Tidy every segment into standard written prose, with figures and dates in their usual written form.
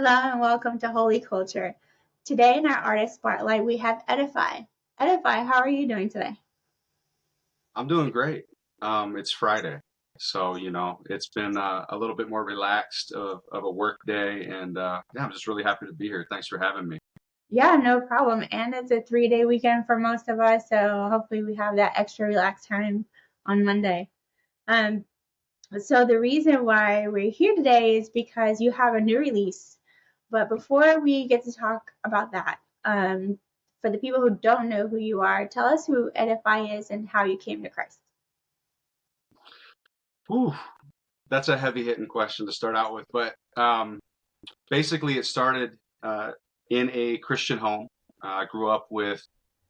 Hello and welcome to Holy Culture. Today in our artist spotlight, we have Edify. Edify, how are you doing today? I'm doing great. It's Friday, so it's been a little bit more relaxed of a work day, and yeah, I'm just really happy to be here. Thanks for having me. Yeah, no problem. And it's a 3-day weekend for most of us, so hopefully we have that extra relaxed time on Monday. Um, so the reason why we're here today is because you have a new release. But before we get to talk about that, for the people who don't know who you are, tell us who Edify is and how you came to Christ. Whew, that's a heavy hitting question to start out with, but basically it started in a Christian home. I grew up with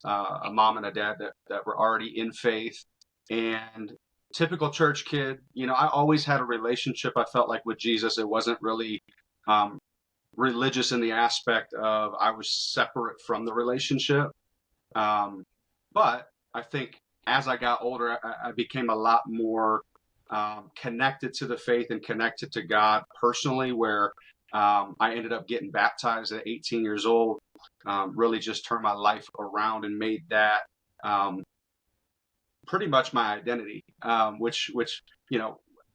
a mom and a dad that were already in faith, and typical church kid. I always had a relationship. I felt like with Jesus, it wasn't really um, religious in the aspect of I was separate from the relationship. Um, but I think as I got older, I became a lot more connected to the faith and connected to God personally, where I ended up getting baptized at 18 years old, really just turned my life around and made that um, pretty much my identity, which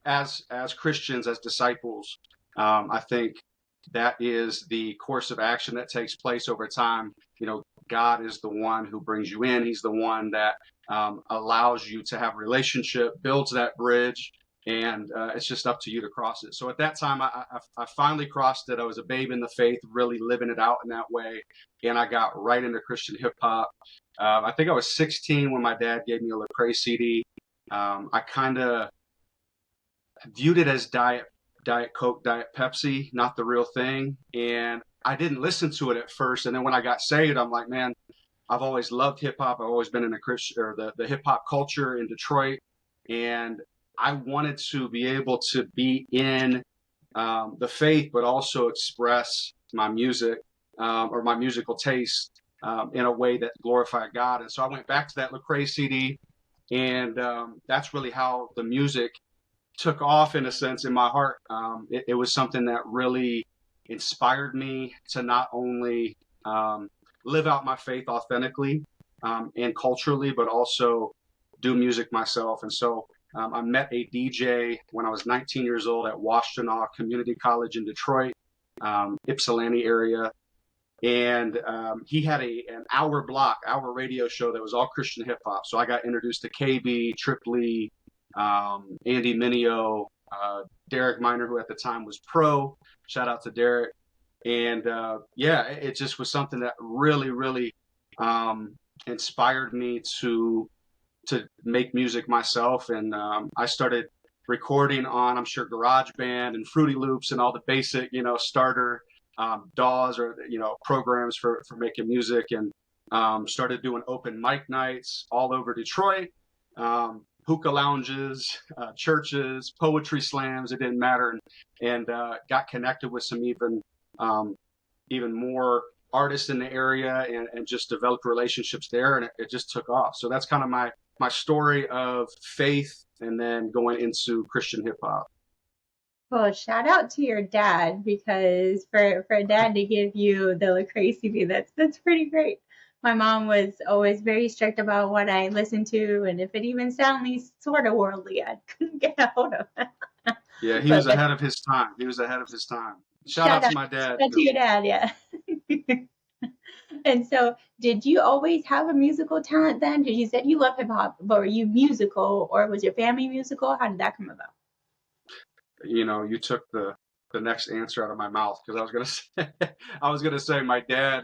as Christians, as disciples, I think that is the course of action that takes place over time. God is the one who brings you in. He's the one that allows you to have a relationship, builds that bridge, and it's just up to you to cross it. So at that time, I finally crossed it. I was a babe in the faith, really living it out in that way, and I got right into Christian hip hop. I think I was 16 when my dad gave me a Lecrae CD. I kind of viewed it as Diet Coke, Diet Pepsi, not the real thing. And I didn't listen to it at first. And then when I got saved, I'm like, man, I've always loved hip hop. I've always been in a Christian or the hip hop culture in Detroit. And I wanted to be able to be in the faith, but also express my music or my musical taste in a way that glorified God. And so I went back to that Lecrae CD, and that's really how the music took off in a sense in my heart. It was something that really inspired me to not only live out my faith authentically and culturally, but also do music myself. And so I met a DJ when I was 19 years old at Washtenaw Community College in Detroit, Ypsilanti area. And he had an hour radio show that was all Christian hip hop. So I got introduced to KB, Trip Lee, Andy Mineo, Derek Miner, who at the time was pro. Shout out to Derek. And yeah, it just was something that really, really inspired me to make music myself. And I started recording on, I'm sure, GarageBand and Fruity Loops and all the basic, starter DAWs or programs for making music, and started doing open mic nights all over Detroit. Hookah lounges, churches, poetry slams, it didn't matter, and got connected with some even more artists in the area, and just developed relationships there, and it just took off. So that's kind of my story of faith and then going into Christian hip hop. Well, shout out to your dad because for a dad to give you the Lecrae CD, that's pretty great. My mom was always very strict about what I listened to, and if it even sounded sort of worldly, I couldn't get a hold of it. Yeah, he was But ahead of his time. He was ahead of his time. Shout shout out out, to my dad shout out to too. your dad, yeah. And so, did you always have a musical talent then? Because you said you love hip hop, but were you musical, or was your family musical? How did that come about? You took the next answer out of my mouth, because I was gonna say I was gonna say my dad.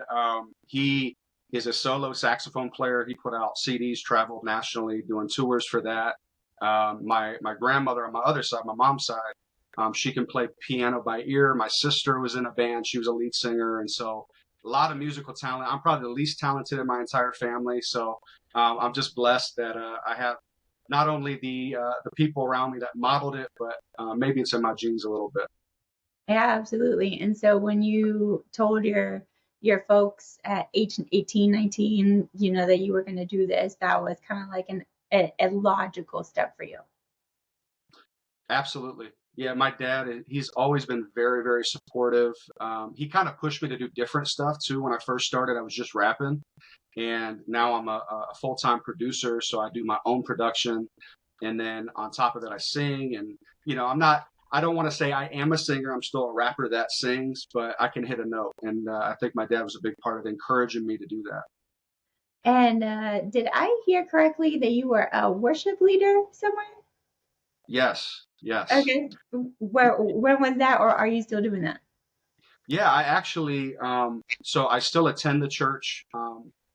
He is a solo saxophone player. He put out CDs, traveled nationally, doing tours for that. My grandmother on my other side, my mom's side, she can play piano by ear. My sister was in a band. She was a lead singer, and so a lot of musical talent. I'm probably the least talented in my entire family. So I'm just blessed that I have not only the people around me that modeled it, but maybe it's in my genes a little bit. Yeah, absolutely. And so when you told your folks at age 18, 19, that you were going to do this, that was kind of like a logical step for you. Absolutely. Yeah, my dad, he's always been very, very supportive. He kind of pushed me to do different stuff too. When I first started, I was just rapping, and now I'm a full-time producer, so I do my own production, and then on top of it, I sing. And I don't want to say I am a singer. I'm still a rapper that sings, but I can hit a note, and I think my dad was a big part of encouraging me to do that. And did I hear correctly that you were a worship leader somewhere? Yes, yes. Okay. Where when was that, or are you still doing that? Yeah, I actually, so I still attend the church.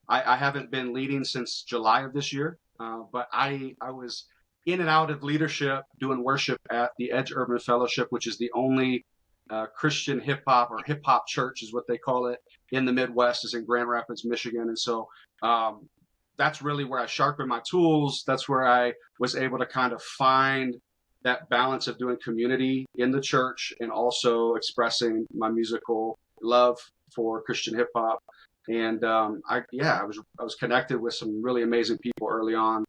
I haven't been leading since July of this year, but I was in and out of leadership doing worship at the Edge Urban Fellowship, which is the only Christian hip hop or hip hop church is what they call it in the Midwest, is in Grand Rapids, Michigan. And so that's really where I sharpened my tools. That's where I was able to kind of find that balance of doing community in the church and also expressing my musical love for Christian hip hop. And I was connected with some really amazing people early on.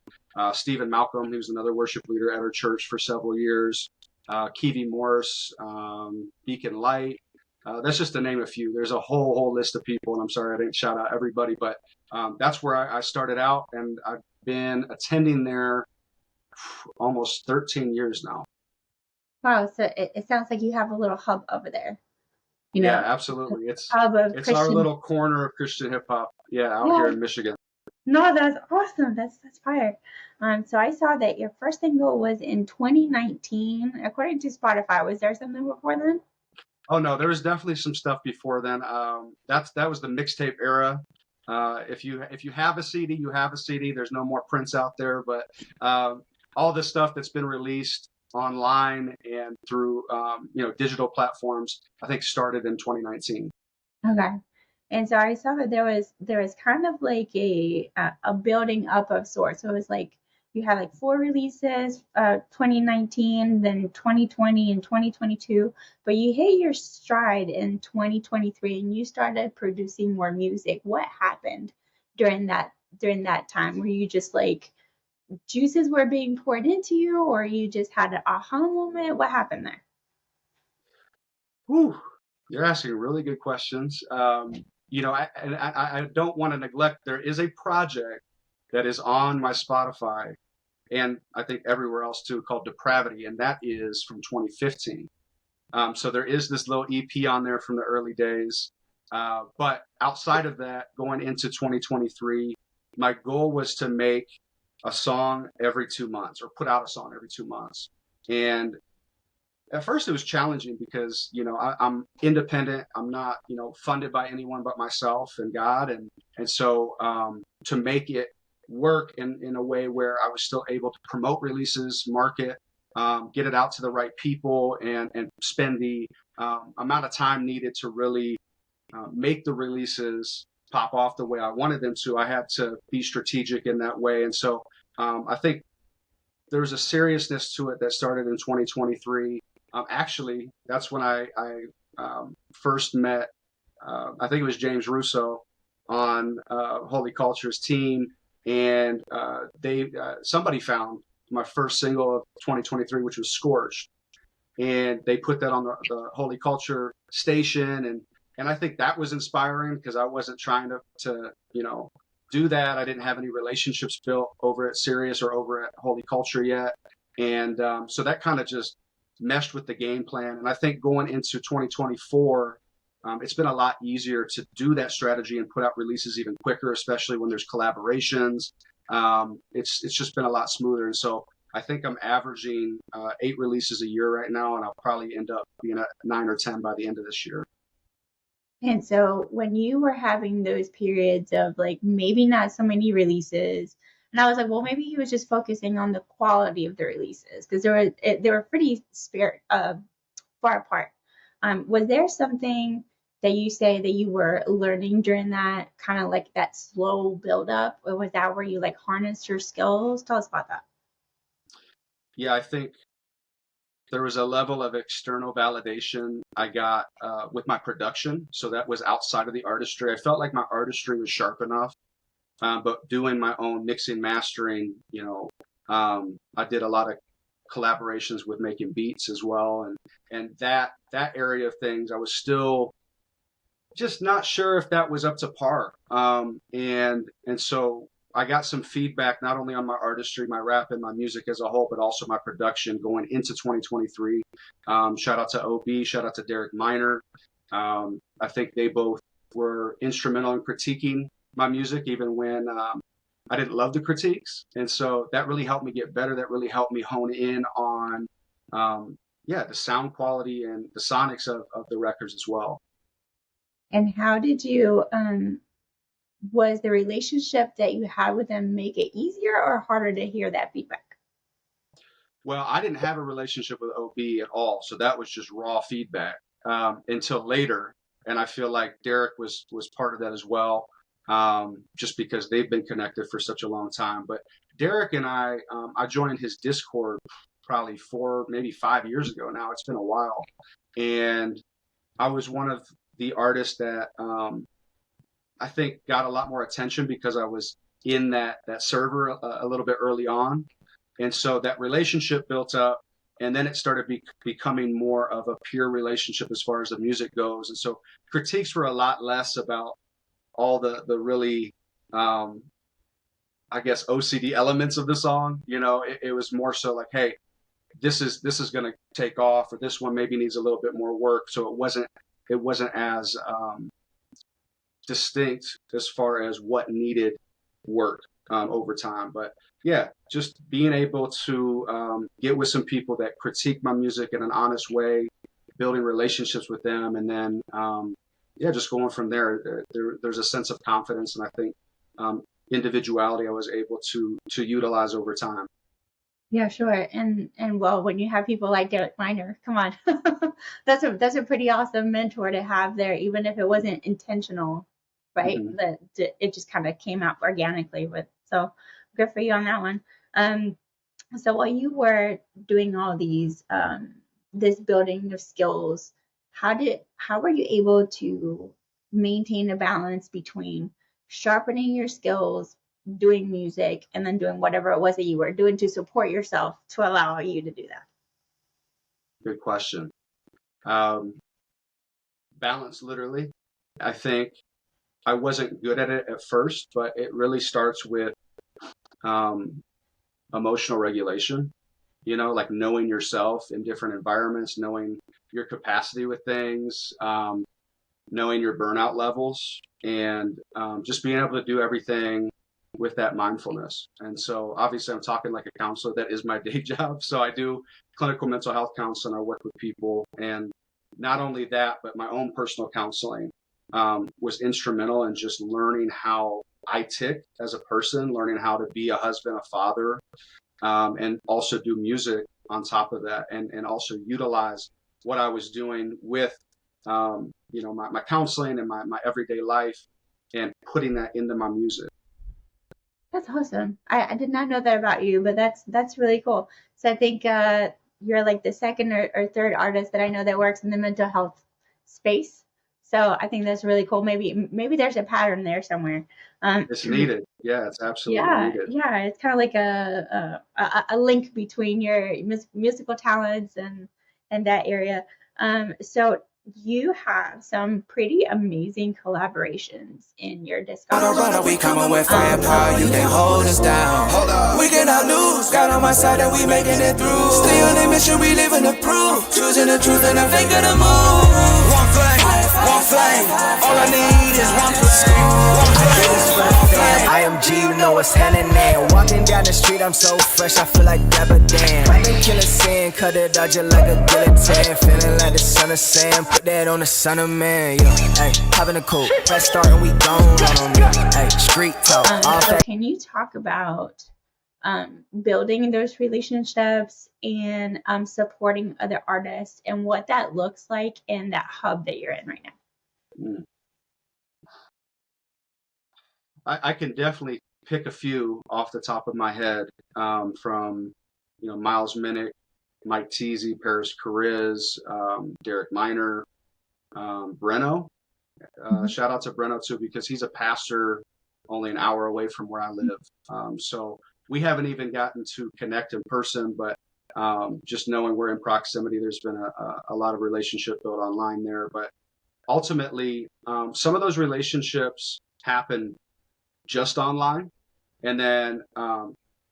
Stephen Malcolm, he was another worship leader at our church for several years. Kiwi Morse, Beacon Light. That's just to name a few. There's a whole list of people, and I'm sorry I didn't shout out everybody, but that's where I started out, and I've been attending there almost 13 years now. Wow, so it sounds like you have a little hub over there, you Yeah, know, absolutely. hub of It's our Christian. little corner of Christian hip hop. Yeah, out here Yeah, in Michigan. no, that's awesome. That's fire. So I saw that your first single was in 2019, according to Spotify. Was there something before then? Oh no, there was definitely some stuff before then. That was the mixtape era. If you have a CD, you have a CD. There's no more prints out there, but all the stuff that's been released online and through digital platforms, I think started in 2019. Okay. And so I saw that there was kind of like a building up of sorts. So it was like you had like four releases, 2019, then 2020 and 2022, but you hit your stride in 2023 and you started producing more music. What happened during that time? Were you just like juices were being poured into you, or you just had an aha moment? What happened there? Whew, you're asking really good questions. I don't want to neglect. There is a project that is on my Spotify and I think everywhere else too, called Depravity, and that is from 2015. So there is this little EP on there from the early days. But outside of that, going into 2023, my goal was to make a song every 2 months or put out a song every 2 months. And at first it was challenging because, I'm independent. I'm not, funded by anyone but myself and God. And so to make it work in a way where I was still able to promote releases, market, get it out to the right people, and spend the amount of time needed to really make the releases pop off the way I wanted them to. I had to be strategic in that way. And so I think there was a seriousness to it that started in 2023. Actually, that's when I first met, I think it was James Russo on Holy Culture's team. And somebody found my first single of 2023, which was Scorched. And they put that on the Holy Culture station. And I think that was inspiring because I wasn't trying to do that. I didn't have any relationships built over at Sirius or over at Holy Culture yet. And so that kind of just meshed with the game plan. And I think going into 2024, it's been a lot easier to do that strategy and put out releases even quicker, especially when there's collaborations. It's just been a lot smoother. And so I think I'm averaging 8 releases a year right now, and I'll probably end up being at 9 or 10 by the end of this year. And so when you were having those periods of like maybe not so many releases, and I was like, well, maybe he was just focusing on the quality of the releases because they were pretty far apart. Was there something that you say that you were learning during that kind of like that slow build up, or was that where you like harnessed your skills? Tell us about that. Yeah, I think there was a level of external validation I got with my production. So that was outside of the artistry. I felt like my artistry was sharp enough, but doing my own mixing, mastering, I did a lot of collaborations with making beats as well. And that area of things, I was still just not sure if that was up to par. And so I got some feedback not only on my artistry, my rap, and my music as a whole, but also my production going into 2023. Shout out to OB, shout out to Derek Minor. I think they both were instrumental in critiquing my music, even when I didn't love the critiques. And so that really helped me get better. That really helped me hone in on, the sound quality and the sonics of the records as well. And how did you, was the relationship that you had with them make it easier or harder to hear that feedback? Well, I didn't have a relationship with OB at all. So that was just raw feedback until later. And I feel like Derek was part of that as well, just because they've been connected for such a long time. But Derek and I joined his Discord probably 4, maybe 5 years ago now. It's been a while. And I was one of the artists that I think got a lot more attention because I was in that server a little bit early on. And so that relationship built up, and then it started becoming more of a peer relationship as far as the music goes. And so critiques were a lot less about all the really, I guess, OCD elements of the song. You know, it was more so like, hey, this is going to take off, or this one maybe needs a little bit more work. So it wasn't as distinct as far as what needed work over time. But yeah, just being able to get with some people that critique my music in an honest way, building relationships with them, and then just going from there. There's a sense of confidence, and I think individuality I was able to utilize over time. Yeah, sure. And well, when you have people like Derek Minor, come on, that's a pretty awesome mentor to have there, even if it wasn't intentional, right? Mm-hmm. That it just kind of came out organically so good for you on that one. So while you were doing all these, this building of skills, how were you able to maintain a balance between sharpening your skills, doing music, and then doing whatever it was that you were doing to support yourself to allow you to do that? Good question. Balance, literally. I think I wasn't good at it at first, but it really starts with emotional regulation, like knowing yourself in different environments, knowing your capacity with things, knowing your burnout levels, and just being able to do everything with that mindfulness. And so obviously I'm talking like a counselor. That is my day job. So I do clinical mental health counseling. I work with people, and not only that, but my own personal counseling was instrumental in just learning how I tick as a person, learning how to be a husband, a father, and also do music on top of that, and also utilize what I was doing with, my counseling and my everyday life, and putting that into my music. That's awesome. I did not know that about you, but that's really cool. So I think you're like the second or third artist that I know that works in the mental health space. So I think that's really cool. Maybe there's a pattern there somewhere. It's needed. Yeah, it's absolutely needed. Yeah. It's kind of like a link between your musical talents and that area. So you have some pretty amazing collaborations in your discography. We coming with firepower, you can't hold us down. Hold up. We get our news, got on my side and we making it through. Stay on the mission, we living the proof. Choosing the truth and I'm thinking the move. One flame, all I need is one platoon. I am G, you know what's happening. Walking down the street, I'm so fresh, I feel like Dabba Dan. I've been killing sin, cut it out just like a guillotine. Feeling like the son of Sam, put that on the son of man. Yeah, hey, having a cool press start and we gone on them. Hey, street talk. So can you talk about building those relationships and supporting other artists and what that looks like in that hub that you're in right now? I can definitely pick a few off the top of my head, from Miles Minnick, Mike Teasy, Paris Cariz, Derek Minor, Breno. Shout out to Breno too, because he's a pastor only an hour away from where I live. So we haven't even gotten to connect in person, but just knowing we're in proximity, there's been a lot of relationship built online there. But ultimately, some of those relationships happen just online. And then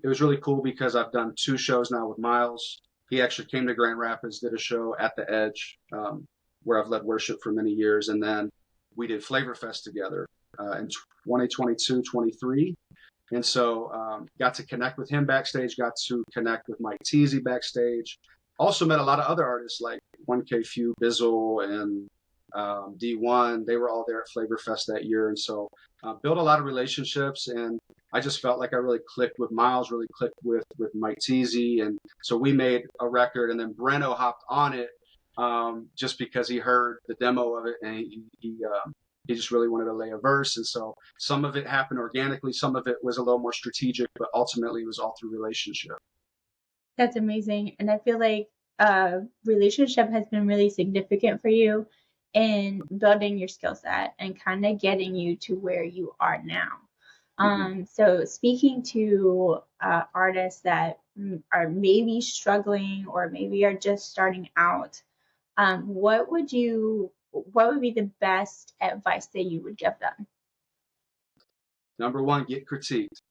it was really cool because I've done 2 shows now with Miles. He actually came to Grand Rapids, did a show at the Edge, where I've led worship for many years. And then we did Flavor Fest together in 2022, 23. And so got to connect with him backstage, got to connect with Mike Teasy backstage. Also met a lot of other artists like 1K Few, Bizzle, and D1. They were all there at Flavor Fest that year. And so built a lot of relationships. And I just felt like I really clicked with Miles, really clicked with Mike Teasy. And so we made a record. And then Breno hopped on it just because he heard the demo of it. And he just really wanted to lay a verse. And so some of it happened organically. Some of it was a little more strategic, but ultimately it was all through relationship. That's amazing. And I feel like relationship has been really significant for you in building your skill set and kind of getting you to where you are now. So speaking to artists that are maybe struggling or maybe are just starting out, what would be the best advice that you would give them? Number 1, get critiqued.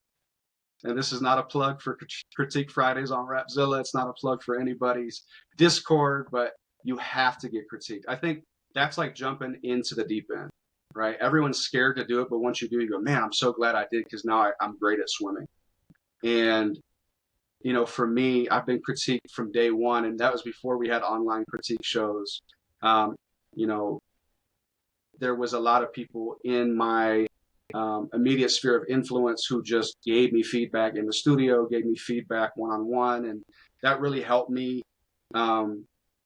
And this is not a plug for Critique Fridays on Rapzilla. It's not a plug for anybody's Discord, but you have to get critiqued. I think that's like jumping into the deep end, right? Everyone's scared to do it, but once you do, you go, man, I'm so glad I did, because now I'm great at swimming. And, you know, for me, I've been critiqued from day one, and that was before we had online critique shows. You know, there was a lot of people in my immediate sphere of influence who just gave me feedback in the studio, gave me feedback one-on-one, and that really helped me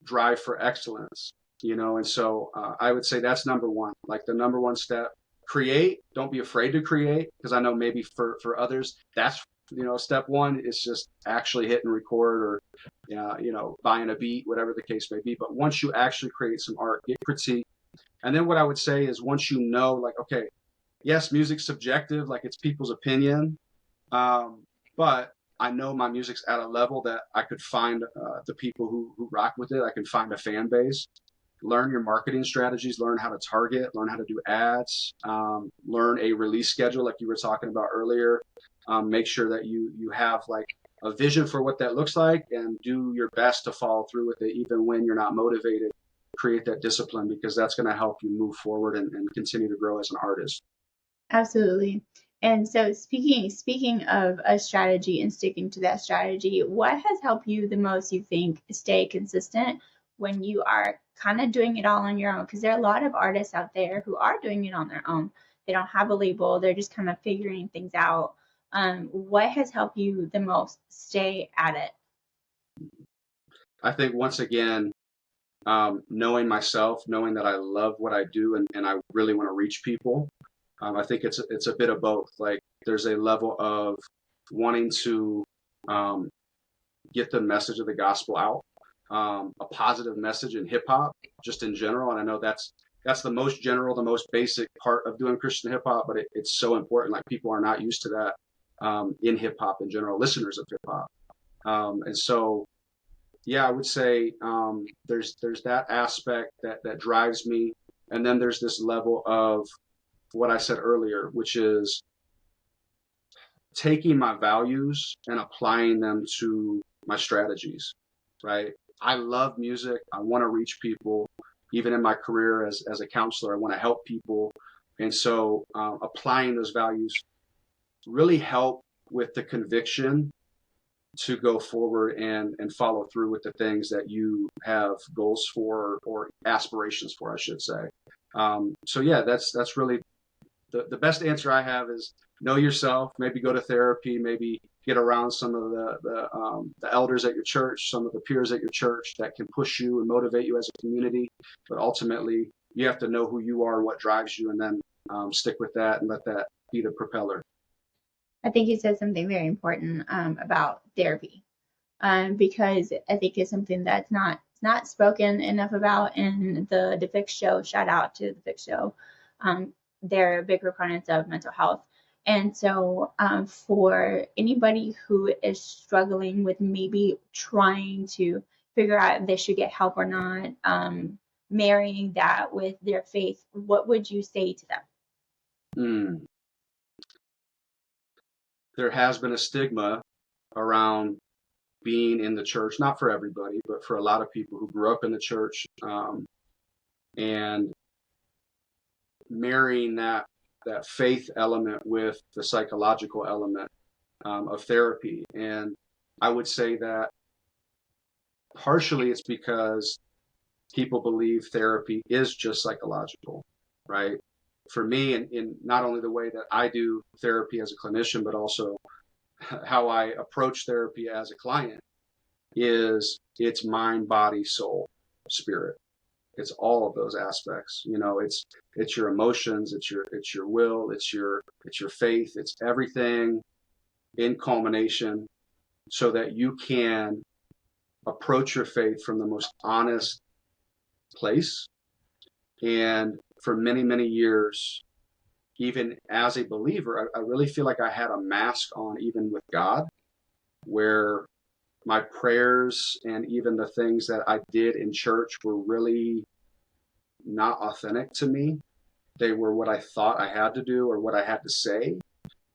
drive for excellence, you know. And so I would say that's number 1, like the number 1 step. Create. Don't be afraid to create, because I know maybe for others that's, you know, step 1 is just actually hitting record or you know, buying a beat, whatever the case may be. But once you actually create some art, get critique. And then what I would say is, once you know, like, okay, yes, music's subjective, like it's people's opinion, but I know my music's at a level that I could find the people who rock with it. I can find a fan base. Learn your marketing strategies, learn how to target, learn how to do ads, learn a release schedule like you were talking about earlier. Make sure that you have like a vision for what that looks like, and do your best to follow through with it even when you're not motivated. Create that discipline, because that's going to help you move forward and continue to grow as an artist. Absolutely. And so speaking of a strategy and sticking to that strategy, what has helped you the most, you think, stay consistent when you are kind of doing it all on your own? Because there are a lot of artists out there who are doing it on their own. They don't have a label. They're just kind of figuring things out. What has helped you the most stay at it? I think, once again, knowing myself, knowing that I love what I do, and I really want to reach people. I think it's a bit of both. Like, there's a level of wanting to get the message of the gospel out, a positive message in hip hop, just in general. And I know that's the most general, the most basic part of doing Christian hip hop, but it's so important. Like, people are not used to that in hip hop in general, listeners of hip hop. And so, yeah, I would say there's that aspect that drives me. And then there's this level of what I said earlier, which is taking my values and applying them to my strategies, right? I love music. I want to reach people. Even in my career as a counselor, I want to help people. And so applying those values really help with the conviction to go forward and follow through with the things that you have goals for, or aspirations for, I should say. So yeah, that's really the best answer I have is know yourself, maybe go to therapy, maybe get around some of the elders at your church, some of the peers at your church that can push you and motivate you as a community. But ultimately, you have to know who you are, what drives you, and then stick with that and let that be the propeller. I think you said something very important about therapy, because I think it's something that's not spoken enough about in the Fix Show. Shout out to the Fix Show. They're big proponents of mental health. And so for anybody who is struggling with maybe trying to figure out if they should get help or not, marrying that with their faith, what would you say to them? There has been a stigma around being in the church, not for everybody, but for a lot of people who grew up in the church, and marrying that faith element with the psychological element of therapy. And I would say that partially it's because people believe therapy is just psychological, right? For me, in not only the way that I do therapy as a clinician, but also how I approach therapy as a client, is it's mind, body, soul, spirit. It's all of those aspects. You know, it's your emotions, it's your will, it's your faith, it's everything in culmination, so that you can approach your faith from the most honest place. And for many, many years, even as a believer, I really feel like I had a mask on, even with God, where my prayers and even the things that I did in church were really not authentic to me. They were what I thought I had to do or what I had to say.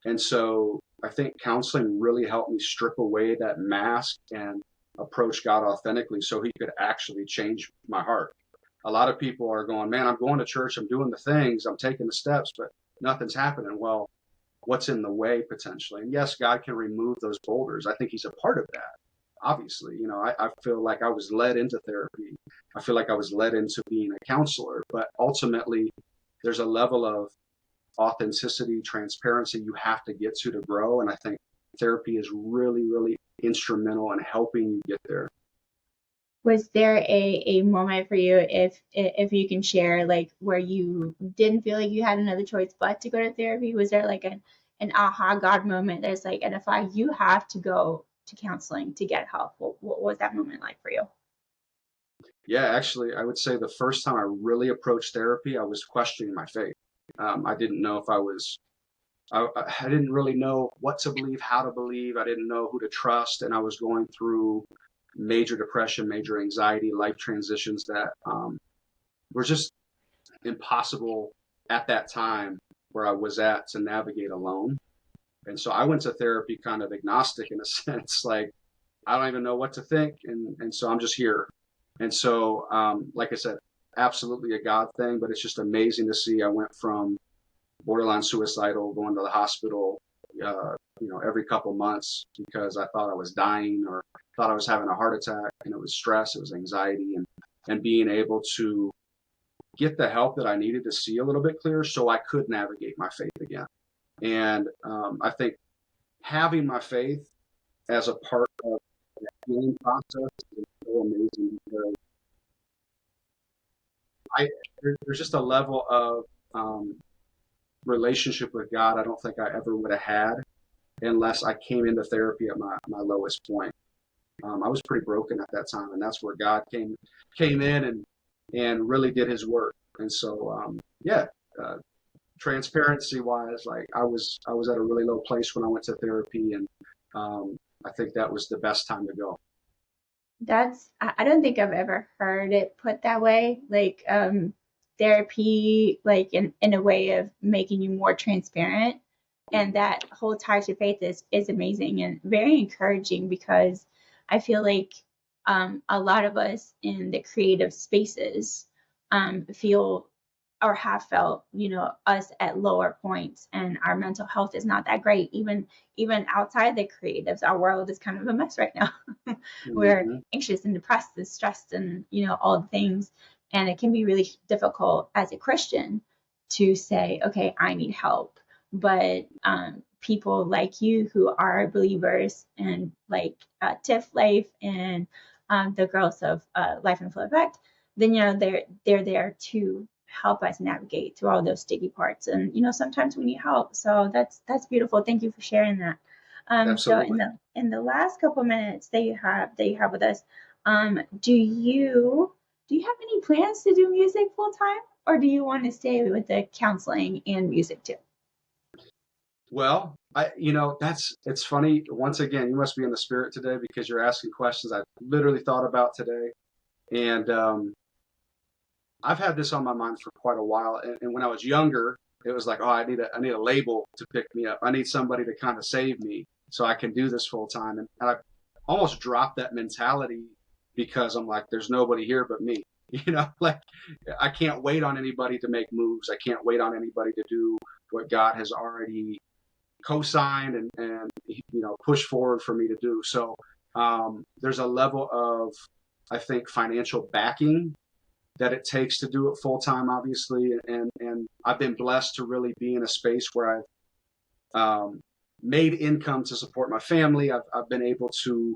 And so I think counseling really helped me strip away that mask and approach God authentically so he could actually change my heart. A lot of people are going, man, I'm going to church, I'm doing the things, I'm taking the steps, but nothing's happening. Well, what's in the way potentially? And yes, God can remove those boulders. I think he's a part of that. Obviously, you know, I feel like I was led into therapy. I feel like I was led into being a counselor, but ultimately there's a level of authenticity, transparency you have to get to grow. And I think therapy is really, really instrumental in helping you get there. Was there a moment for you, if you can share, like where you didn't feel like you had another choice but to go to therapy? Was there like an aha God moment that's like, Edify, you have to go to counseling to get help? What was that moment like for you? Yeah, actually, I would say the first time I really approached therapy, I was questioning my faith. I didn't know if I didn't really know what to believe, how to believe. I didn't know who to trust. And I was going through major depression, major anxiety, life transitions that were just impossible at that time where I was at to navigate alone. And so I went to therapy kind of agnostic in a sense, like I don't even know what to think. And so I'm just here. And so, like I said, absolutely a God thing, but it's just amazing to see. I went from borderline suicidal, going to the hospital, every couple months because I thought I was dying or thought I was having a heart attack, and it was stress, it was anxiety, and being able to get the help that I needed to see a little bit clearer so I could navigate my faith again. And I think having my faith as a part of the healing process is so amazing because there's just a level of relationship with God I don't think I ever would have had unless I came into therapy at my lowest point. I was pretty broken at that time, and that's where God came in and really did his work. And so, transparency wise, like I was at a really low place when I went to therapy, and I think that was the best time to go. I don't think I've ever heard it put that way. Like therapy, like in a way of making you more transparent, and that whole ties to faith is amazing and very encouraging, because I feel like a lot of us in the creative spaces feel or have felt, us at lower points, and our mental health is not that great. Even outside the creatives, our world is kind of a mess right now. We're anxious and depressed and stressed and, all the things. And it can be really difficult as a Christian to say, okay, I need help. But people like you who are believers, and like Tiff Life and the girls of Life in Full Effect, then they're there to help us navigate through all those sticky parts. And sometimes we need help. So that's beautiful. Thank you for sharing that. So in the last couple minutes that you have with us, do you have any plans to do music full time, or do you want to stay with the counseling and music too? Well, it's funny. Once again, you must be in the spirit today because you're asking questions I literally thought about today. And I've had this on my mind for quite a while. And when I was younger, it was like, oh, I need a label to pick me up. I need somebody to kind of save me so I can do this full time. And I almost dropped that mentality because I'm like, there's nobody here but me. Like I can't wait on anybody to make moves. I can't wait on anybody to do what God has already co-signed and push forward for me to do. So there's a level of, I think, financial backing that it takes to do it full time, obviously. And I've been blessed to really be in a space where I've made income to support my family. I've been able to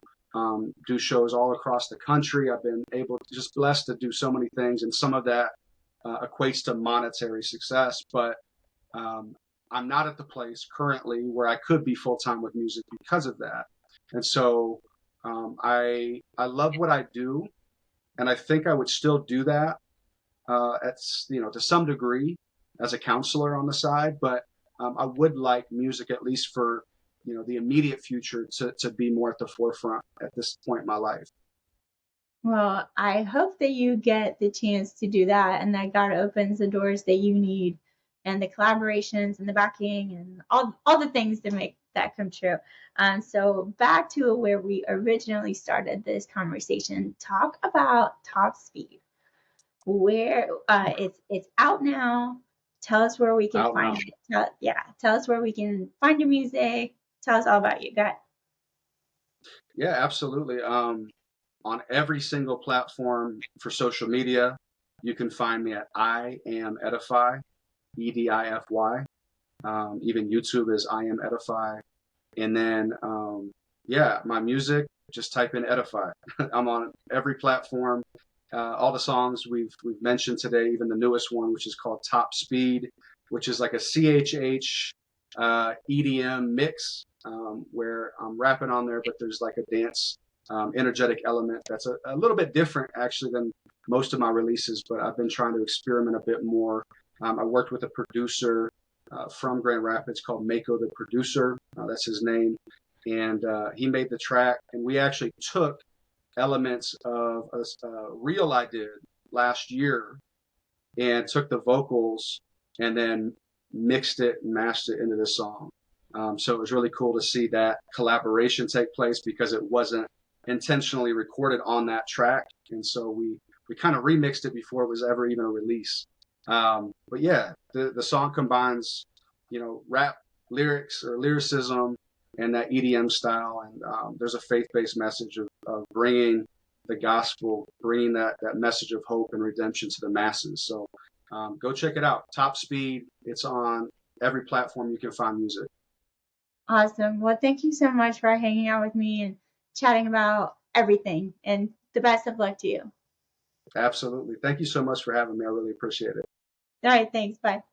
do shows all across the country. I've been able to just blessed to do so many things, and some of that equates to monetary success. But I'm not at the place currently where I could be full time with music because of that. And so I love what I do, and I think I would still do that to some degree as a counselor on the side. But I would like music, at least for the immediate future, to be more at the forefront at this point in my life. Well, I hope that you get the chance to do that and that God opens the doors that you need and the collaborations and the backing and all the things to make that come true. So back to where we originally started this conversation, talk about Top Speed. Where it's out now. Tell us where we can Out find now. it. Tell us where we can find your music. Tell us all about you. Go ahead. Yeah, absolutely. On every single platform for social media, you can find me at I am Edify, Edify. Even YouTube is I am Edify. And then, my music, just type in Edify. I'm on every platform. All the songs we've mentioned today, even the newest one, which is called Top Speed, which is like a CHH EDM mix, where I'm rapping on there, but there's like a dance energetic element that's a little bit different actually than most of my releases, but I've been trying to experiment a bit more. I worked with a producer from Grand Rapids called Mako the Producer. That's his name. And he made the track, and we actually took elements of a reel I did last year and took the vocals and then mixed it and mashed it into this song. So it was really cool to see that collaboration take place because it wasn't intentionally recorded on that track. And so we kind of remixed it before it was ever even a release. But yeah, the song combines, rap lyrics or lyricism and that EDM style. And there's a faith-based message of bringing the gospel, bringing that message of hope and redemption to the masses. So go check it out. Top Speed. It's on every platform you can find music. Awesome. Well, thank you so much for hanging out with me and chatting about everything. And the best of luck to you. Absolutely. Thank you so much for having me. I really appreciate it. All right. Thanks. Bye.